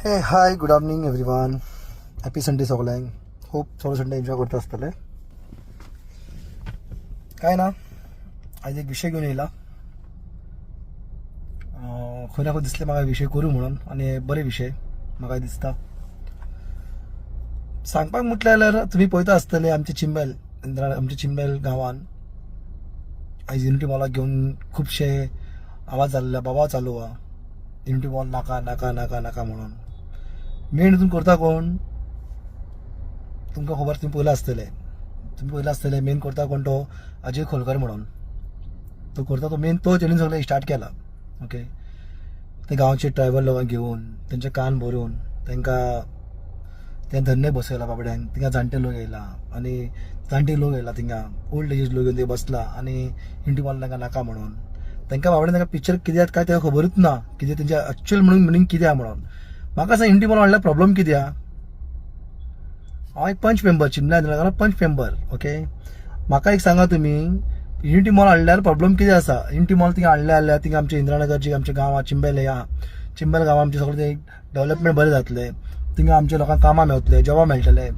हे hi good afternoon everyone. Happy Sunday सगळ्यांक. Hope सगळे संडे एन्जॉय करता आसतले. काय ना आज एक विषय घेऊन येयला. खंय ना खंय दिसले म्हाका विषय करूं म्हणून, आनी बरे विषय म्हाका दिसता. सांगपाक म्हटलें जाल्यार तुमी पळयता आसतले आमच्या चिंबेल गांवान आयज युनिटी मॉलाक घेवन खुबशे आवाज जाल्ले, बाबा चालू आहा युनिटी मॉल नाका नाका नाका नाका म्हणून. मेन हितून करता कोण तुमकां खबर, तुम्ही पळयला आसतले मेन करता कोण तो अजय खोलकर म्हणून. तो करता तो मेन तो तेणेन सगळें स्टार्ट केला. ओके, ते गांवचे ट्रायबल लोकांक घेवन तेंचे कान भरून तांकां ते धन्य बसयला बाबड्यांक. थिंगा जाणटे लोक येयला आनी जाणटे लोक येयला, थिंगा ओल्ड एज लोक येवन ते बसला आनी युनिटी मॉल तांकां नाका म्हणून. तांकां बाबड्यान तांकां पिक्चर कित्याक काय ताका खबरूच ना, कितें तेंचे एक्चुअल मिनींग कितें आहा म्हणून. म्हाका सांग युनिटी मॉल हाडल्यार प्रॉब्लेम कितें आहा? हांव एक पंच मेंबर, चिमल्या पंच मेंबर. ओके, म्हाका एक सांगा तुमी, युनिटी मॉल हाडल्यार प्रॉब्लेम कितें आसा? युनिटी मॉल थिंगा हाडल्या थिंगा आमचे इंद्रानगर जी आमचे गांव चिंबेल चिंबेल गांवां आमचे सगळें डेव्हलपमेंट बरें जातलें. थिंगा आमच्या लोकांक कामां मेळटले, जॉबां मेळटले.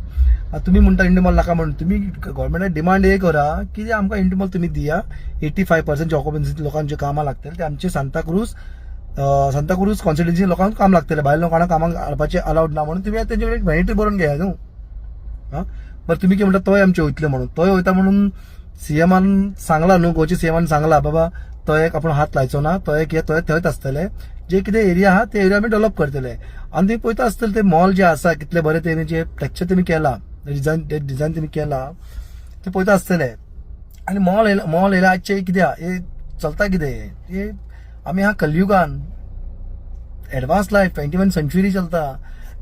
तुमी म्हणटा युनिटी मॉल नाका म्हणून. तुमी गव्हर्मेंटान डिमांड हे करा की आमकां युनिटी मॉल तुमी दिया. 85% ऑक्युपन्सी लोकांचे कामां लागतले, ते आमचे सांताक्रूज कॉन्स्टिट्युन्सी लोकांक काम लागतले. भायल्या लोकांना कामाक हाडपाचे अलाउड ना म्हणून तुम्ही तेंचे एक व्हॅनिटी बरोवन घेया न्हू. बरं, तुम्ही कितें म्हणटा तोय आमचे वयतले म्हणून. तोय वयता म्हणून सीएमान सांगला न्हू, गोंयच्या सीएमान सांगला बाबा तोयक आपण हात लायचो ना, तोयक हे थंयच आसतले. जे कितें एरिया आहा ते एरिया आमी डेव्हलप करतले. आनी तुम्ही पळयता आसतले ते मॉल जे आसा कितले बरे तरेन जे टेक्चर तुमी केला, डिझायन तुमी केला ते पळयता आसतले. आनी मॉल येयला आजचे कितें हे चलता कितें हे आमी ह्या कलयुगान एडवान्स लायफ 21 सेंच्युरी चलता.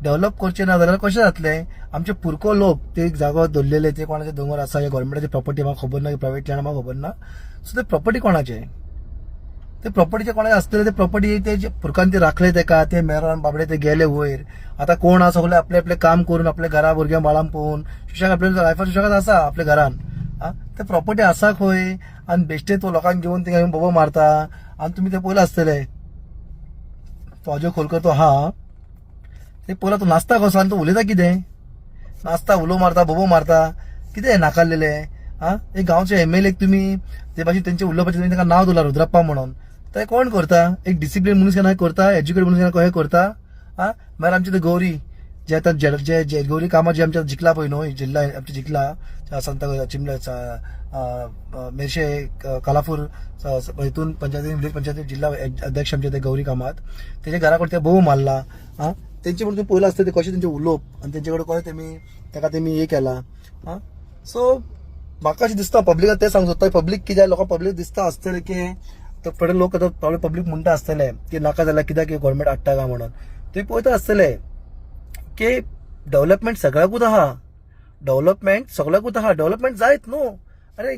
डेव्हलप करचे ना जाल्यार कशें जातलें? आमचे पुरको लोक ते जागो दवरलेले, ते कोणाचे दोंगर आसा, हे गव्हर्मेंटाची प्रॉपर्टी म्हाका खबर ना, प्रायव्हेट लँड म्हाका खबर ना. सो ते प्रॉपर्टी कोणाचे? ते प्रॉपर्टीचे कोणाचे आसतले, ते प्रॉपर्टी ते पुरकान ते राखले तेका, ते मेरान बाबडे ते गेले वयर. आता कोण आहा सगळे आपले आपले काम करून आपल्या घरा भुरग्यां बाळांक पळोवन सुशेगाद आपल्या लायफान सुशेगाद आसा आपल्या घरान. ते प्रॉपर्टी आसा खंय? आनी बेश्टे तो लोकांक घेवन थिंगा येवन बोबो मारता. आनी तुमी ते पळयला आसतले तो अजय खोलकर तो आहा ते पयला तो नाचता कसो आनी तो उलयता कितें? नाचता, उलो मारता, बोबो मारता, कितें नाकारलेले? एक गांवचे MLA तुमी ते भाशेन तेंचे उलोवपाचे, तुमी ताका नांव दिला रुद्रप्पा म्हणून. ते कोण करता? एक डिसिप्लिन मनीस केन्ना करता? एज्युकेटेड मनीस केन्ना हे करता? म्हळ्यार आमचे ते गौरी जे आतां जे गौरी कामां जे आमच्या जिखला पळय न्हू, जिल्ला आमच्या जिखला सांता चिमल्या मेर्शे कालापूर हितून पंचायती विलेज पंचायती जिल्हा अध्यक्ष आमचे ते गौरी कामात तेजे घरा कडे ते बोव मारला. तेंचे म्हणून तुम्ही पळयला आसता ते कशें तेंचे उलोवप आनी तेंचे कडेन कशें ताका तेमी हे केला. सो म्हाका अशें दिसता पब्लिकाक ते सांगूंक सोदता. पब्लीक कित्याक लोकांक पब्लीक दिसता आसतलें की थोडे लोक आतां पब्लीक म्हणटा आसतले की नाका जाल्यार कित्याक गव्हर्मेंट हाडटा काय म्हणून. तुम्ही पळयता आसतले की डेव्हलपमेंट सगळ्याकूच आहा, डेव्हलपमेंट जायत न्हू. अरे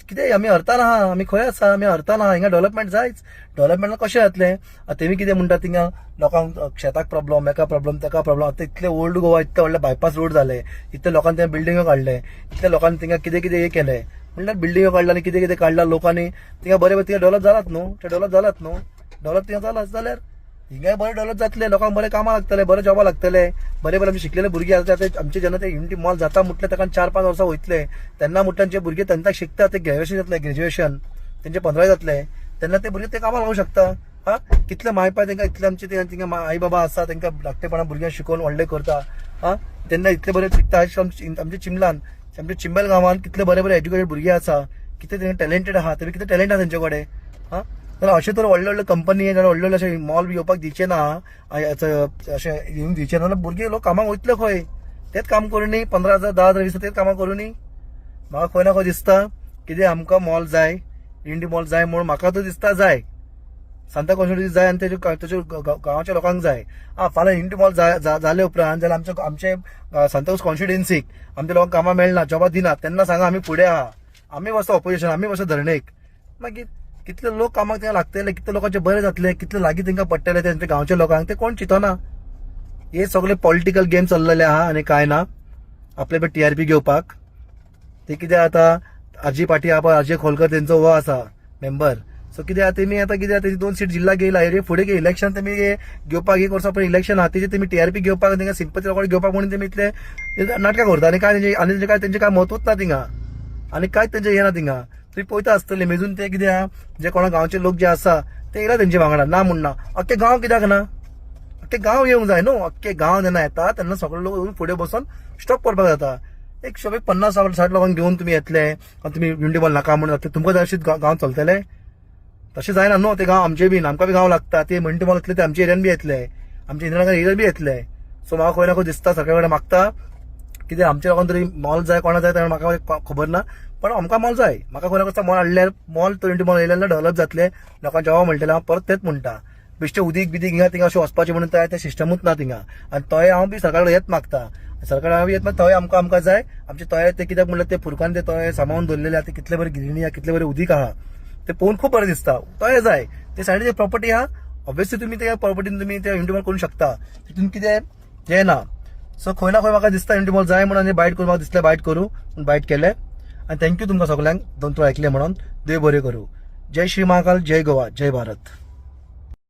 कितें आमी हरतान आहा, आमी खंय आसा, आमी हरतान आहा. हिंगा डेव्हलपमेंट जायच. डेव्हलपमेंट कशें जातलें? तेमी कितें म्हणटा थिंगा लोकांक शेताक प्रॉब्लम, एका प्रॉब्लम, तेका प्रॉब्लम. आतां इतले ओल्ड गोवा इतले व्हडले बायपास रोड जाले, इतले लोकांनी थिंगा बिल्डिंगो काडले, इतल्या लोकांनी थिंगा कितें कितें हे केलें म्हणल्यार बिल्डिंगो काडला आनी कितें कितें काडला लोकांनी. थिंगा बरें थिंगा डेव्हलप जालात न्हू, ते डेव्हलप थिंगा जालात जाल्यार हिंगाय बरें डेव्हलप जातले, लोकांक बरें कामां लागतले, बरें जॉबां लागतले. बरें आमचे शिकलेले भुरगे आसा ते आमचे जेन्ना ते युनिटी मॉल जाता म्हटल्यार ताका 4-5 वर्सां वयतले, तेन्ना म्हटल्यार जे भुरगे तेन्ना शिकता ते ग्रॅज्युएशन तेंचे 15 जातले, तेन्ना ते भुरगे ते कामां लागूंक शकता. कितले मायपाय तांकां इतले आमचे थिंगा आई बाबा आसा तांकां धाकटेपणा भुरग्यांक शिकोवन व्हडले करता. तेन्ना इतले बरे शिकता. आमच्या चिंबलान आमच्या चिंबेल गांवांत कितले बरे बरे एज्युकेटेड भुरगे आसा, कितें तेंगे टॅलेंटेड आहा, तेमी कितें टॅलेंट आहा तेंचे कडेन. जाल्यार अशें तर व्हडले व्हडले कंपनी व्हडले व्हडले अशे मॉल बी येवपाक दिवचे ना, अशें येवंक दिवचे ना. भुरगे लोक कामाक वयतले खंय? तेच काम करूं न्ही, 15,000 10,000 20,000 तेच कामां करूं न्ही. म्हाका खंय ना खंय दिसता कितें आमकां मॉल जाय, युनिटी मॉल जाय म्हणून म्हाका तो दिसता जाय. सांता कॉन्स्टिट्युन्सी जाय आनी तेजे गांवाच्या लोकांक जाय. फाल्यां युनिटी मॉल जाले उपरांत जाल्यार आमचे सांता कॉन्स्टिट्युन्सीक आमच्या लोकांक कामां मेळना, जॉबां दिनात, तेन्ना सांगा आमी फुडें आहा, आमी वचता ऑपोजिशन, आमी वचता धरणेक. मागीर कितले लोक कामाक थिंगा लागतले, कितले लोकांचे बरें जातले, कितले लागीं तांकां पडटले तेंच्या गांवच्या लोकांक, ते कोण चिंतना. हे सगळे पॉलिटिकल गेम चल्लेले आहा आनी काय ना. आपले TRP घेवपाक ते कितें आतां आजी पाटी आहा अजय खोलकर तेंचो हो आसा मेंबर, सो कितें आहा तेमी आतां कितें तेजी 2 सीट जिल्ला घेयला रे फुडें इलेक्शन तेमी घेवपाक हे करता पण इलेक्शन आहा तेजे तेमी टीआरपी घेवपाक तेंका सिंपती लोकांनी घेवपाक म्हणून तेमी इतले नाटकां करता आनी काय आनी तेंचे काय महत्वच ना थिंगा आनी कांयच तेंचे हे ना थिंगा तुमी पळयता आसतले मेजून ते कितें आहा जे कोणा गांवचे लोक जे आसा ते येयला तेंचे वांगडा ना म्हणना अख्खे गांव कित्याक ना अख्खे गांव येवंक जाय न्हू अख्खे गांव जेन्ना येता तेन्ना सगळे लोक फुडें बसून स्टॉप करपाक जाता एक 50-60 लोकांक घेवन तुमी येतले आनी तुमी युनिटी बॉल नाका म्हणून तुमकां जाय अशीच गांव चलतले तशें जायना न्हू ते गांव आमचे बीन आमकां बी गांव लागता ते युनिटी बॉल येतले ते आमच्या एरियान बी येतले आमच्या इंद्रानगर एरियान बी येतले सो म्हाका खंय ना खंय दिसता सरकार कडेन मागता कितें आमच्या लोकांक तरी मॉल जाय कोणा जाय म्हाका खबर ना पण आमकां मॉल जाय म्हाका खंय ना खंय मॉल हाडल्यार मॉल तो युनिटी बॉल येयल्यार डेव्हलप जातले लोकांक जेवा म्हणटले हांव परत तेच म्हणटा बेश्टे उदीक बिदीक हिंगा थिंगा अशें वचपाचें म्हणून ते सिस्टमूच ना थिंगा आनी तोय हांव बी सरकार कडेन येत मागता सरकार हांव येत मागता थंय आमकां जाय आमचे तोय ते कित्याक म्हणल्यार ते फुरकान ते तोय सांबाळून दवरलेले आहा ते कितले बरे गिरणी आहा कितले बरे उदीक आहा ते पळोवन खूब बरें दिसता तोय जाय ते सायडीन जे प्रॉपर्टी आहा ऑब्वियसली तुमी त्या प्रॉपर्टीन तुमी ते युनिटी बॉल करूंक शकता तितून कितें हें ना सो खंय ना खंय म्हाका दिसता युनिटी बॉल जाय म्हणून बायट करून म्हाका दिसलें बायट करूं बायट केलें आनी थँक्यू तुमकां सगल्यांक दोन तूं ऐकलें म्हणून देव बरें करूं जय श्री महाकाल जय गोवा जय भारत.